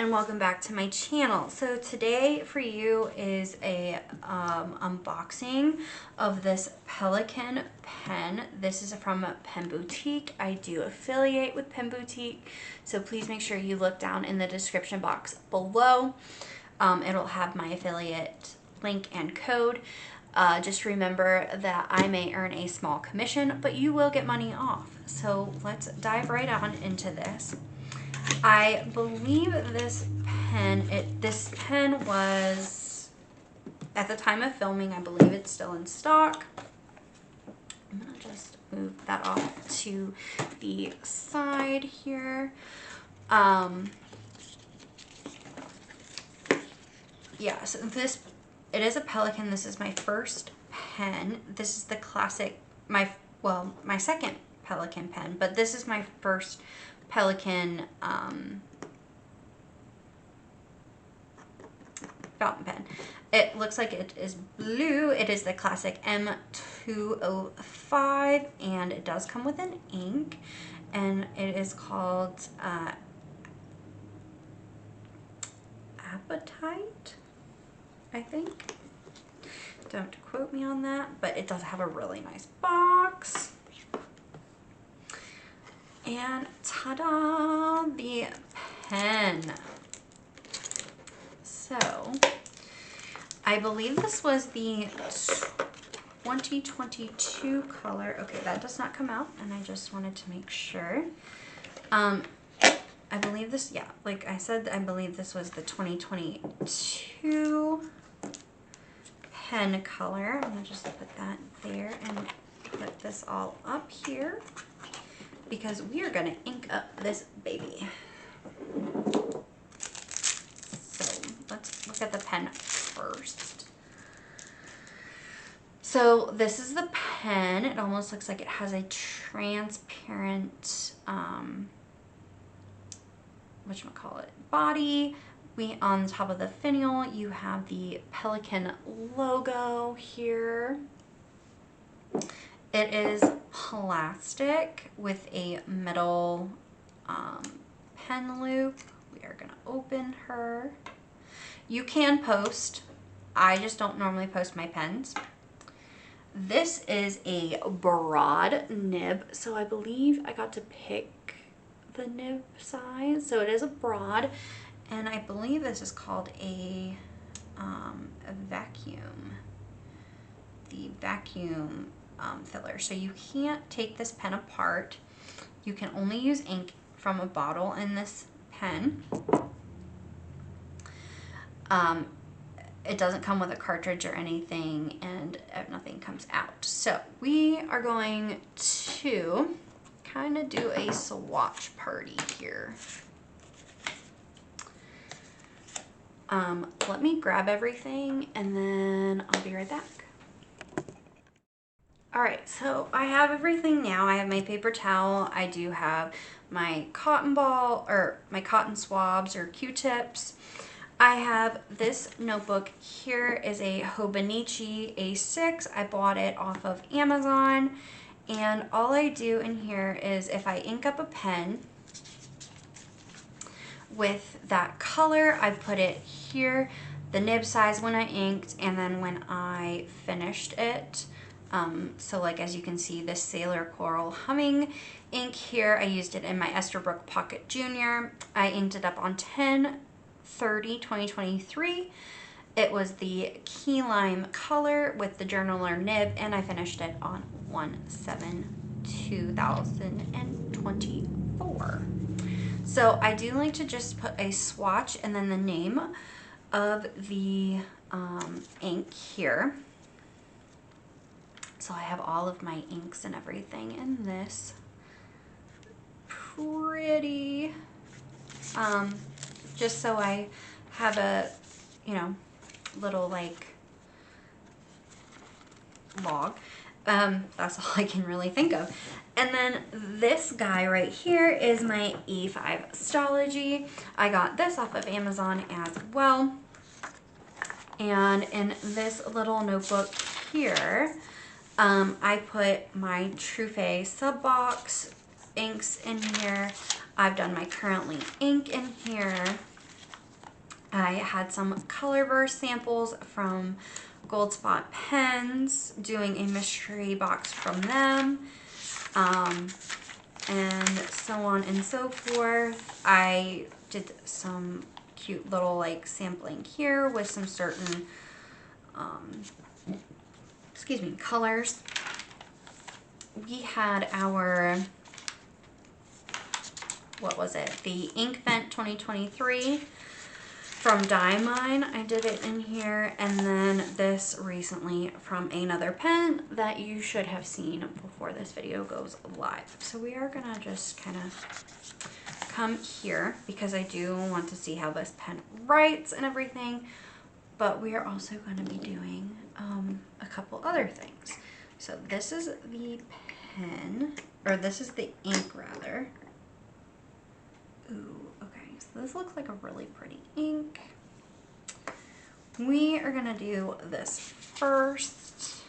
and welcome back to my channel. So today for you is a unboxing of this Pelikan pen. This is from Pen Boutique. I do affiliate with Pen Boutique, so please make sure you look down in the description box below. It'll have my affiliate link and code. Just remember that I may earn a small commission, but you will get money off. So let's dive right on into this. I believe this pen was, at the time of filming, I believe it's still in stock. I'm gonna just move that off to the side here. Yeah, so it is a Pelikan. This is my first pen. This is the classic, my second Pelikan pen, but this is my first Pelikan fountain pen. It looks like it is blue. It is the classic M205, and it does come with an ink, and it is called Apatite, I think. Don't quote me on that, but it does have a really nice box. And ta-da, the pen. So, I believe this was the 2022 color. Okay, that does not come out, and I just wanted to make sure. I believe this, yeah, like I said, I believe this was the 2022 pen color. I'm gonna just put that there and put this all up here, because we are gonna ink up this baby. So let's look at the pen first. So this is the pen. It almost looks like it has a transparent, whatchamacallit, body. On the top of the finial, you have the Pelikan logo here. It is plastic with a metal pen loop. We are going to open her. You can post. I just don't normally post my pens. This is a broad nib, so I believe I got to pick the nib size. So it is a broad, and I believe this is called a vacuum. The vacuum filler. So you can't take this pen apart. You can only use ink from a bottle in this pen. It doesn't come with a cartridge or anything, and nothing comes out. So we are going to kind of do a swatch party here. Let me grab everything and then I'll be right back. Alright, so I have everything now. I have my paper towel. I do have my cotton ball, or my cotton swabs or Q-tips. I have this notebook. Here is a Hobonichi A6. I bought it off of Amazon. And all I do in here is, if I ink up a pen with that color, I put it here, the nib size when I inked, and then when I finished it. So like, as you can see, this Sailor Coral Humming ink here, I used it in my Esterbrook Pocket Junior. I inked it up on 10/30/2023. It was the key lime color with the journaler nib, and I finished it on 1/7/2024. So I do like to just put a swatch and then the name of the ink here. So I have all of my inks and everything in this pretty, just so I have a, little like log. That's all I can really think of. And then this guy right here is my E5 Stalogy. I got this off of Amazon as well. And in this little notebook here, I put my Truffet sub box inks in here. I've done my Currently ink in here. I had some color burst samples from Gold Spot Pens, doing a mystery box from them, and so on and so forth. I did some cute little like sampling here with some certain, excuse me, colors. We had our, what was it? The Ink Vent 2023 from Diamine. I did it in here. And then this recently from another pen that you should have seen before this video goes live. So we are gonna just kind of come here because I do want to see how this pen writes and everything. But we are also going to be doing a couple other things. So this is the pen, or this is the ink rather. Ooh, okay, so this looks like a really pretty ink. We are gonna do this first.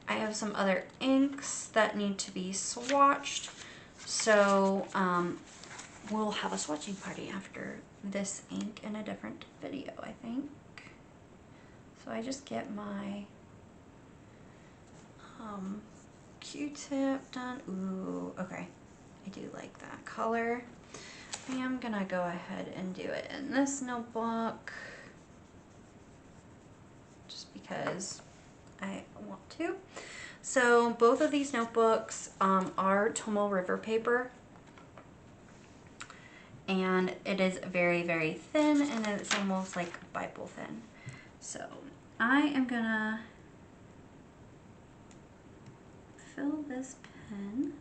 I have some other inks that need to be swatched. So we'll have a swatching party after this ink in a different video, I think. So I just get my Q-tip done. Ooh, okay. I do like that color. I am gonna go ahead and do it in this notebook just because I want to. So both of these notebooks are Tomo River paper, and it is very, very thin, and it's almost like Bible thin. So I am gonna fill this pen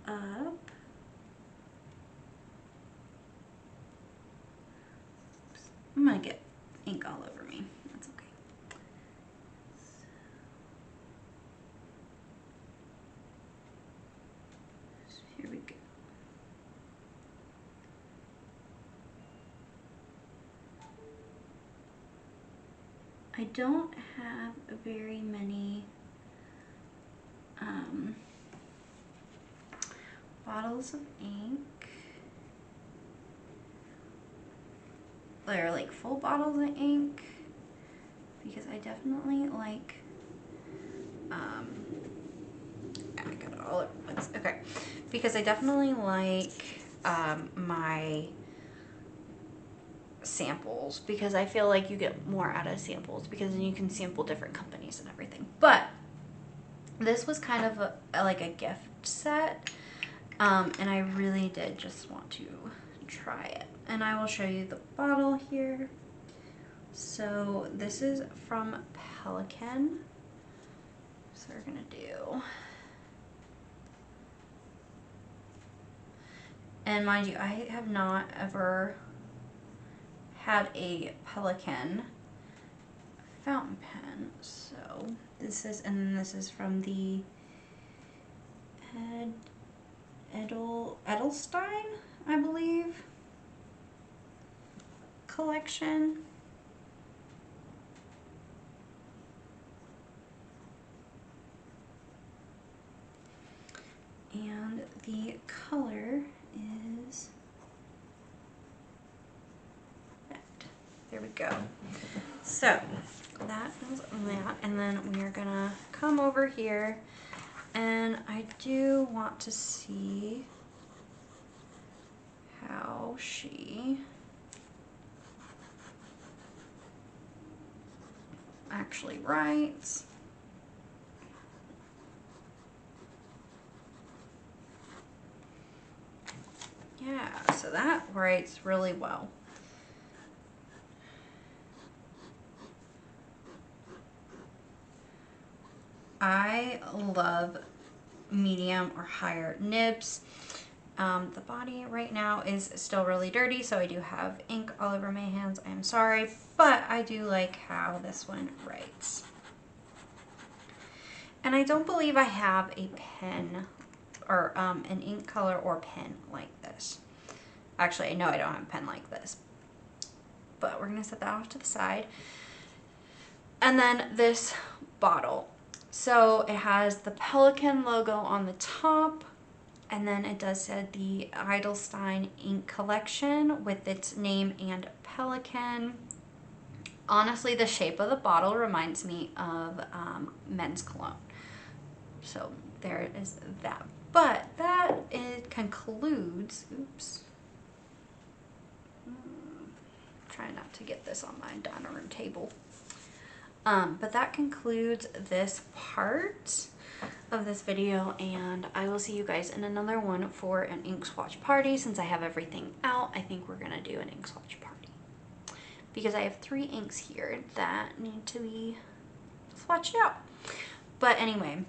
up. Oops. I'm gonna get ink all over me. That's okay. So here we go. I don't have very many bottles of ink. They're like full bottles of ink because I definitely like, I got it all over the place. Okay, because I definitely like my samples, because I feel like you get more out of samples because then you can sample different companies and everything. But this was kind of like a gift set, and I really did just want to try it. And I will show you the bottle here. So this is from Pelikan. So we're gonna do, and mind you, I have not ever had a Pelikan fountain pen. So this is, and then this is from the Edelstein, I believe, collection. And the color is that. There we go. So that is that, and then we are gonna come over here, and I do want to see how she actually writes. Yeah, so that writes really well. I love medium or higher nibs. The body right now is still really dirty, so I do have ink all over my hands. I'm sorry, but I do like how this one writes. And I don't believe I have a pen or an ink color or pen like this. Actually, I know I don't have a pen like this, but we're gonna set that off to the side. And then this bottle. So it has the Pelikan logo on the top, And then it does say the Edelstein ink collection with its name and pelican. Honestly, the shape of the bottle reminds me of men's cologne. So there is that. But that concludes, oops. Try not to get this on my dining room table. But that concludes this part of this video, and I will see you guys in another one for an ink swatch party. Since I have everything out, I think we're gonna do an ink swatch party because I have 3 inks here that need to be swatched out. But anyway,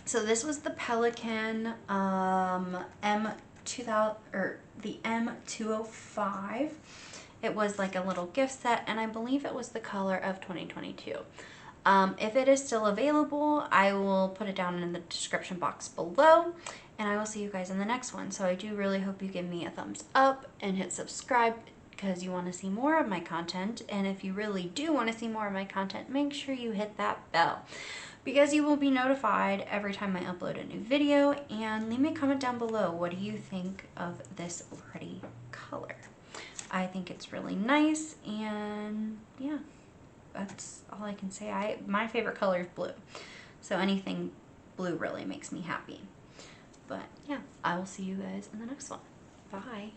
so this was the Pelikan M2000 or the M205. It was like a little gift set, and I believe it was the color of 2022. If it is still available, I will put it down in the description box below, and I will see you guys in the next one. So I do really hope you give me a thumbs up and hit subscribe because you want to see more of my content. And if you really do want to see more of my content, make sure you hit that bell because you will be notified every time I upload a new video. And leave me a comment down below. What do you think of this pretty color? I think it's really nice, and yeah, that's all I can say. My favorite color is blue, so anything blue really makes me happy. But yeah, I will see you guys in the next one. Bye.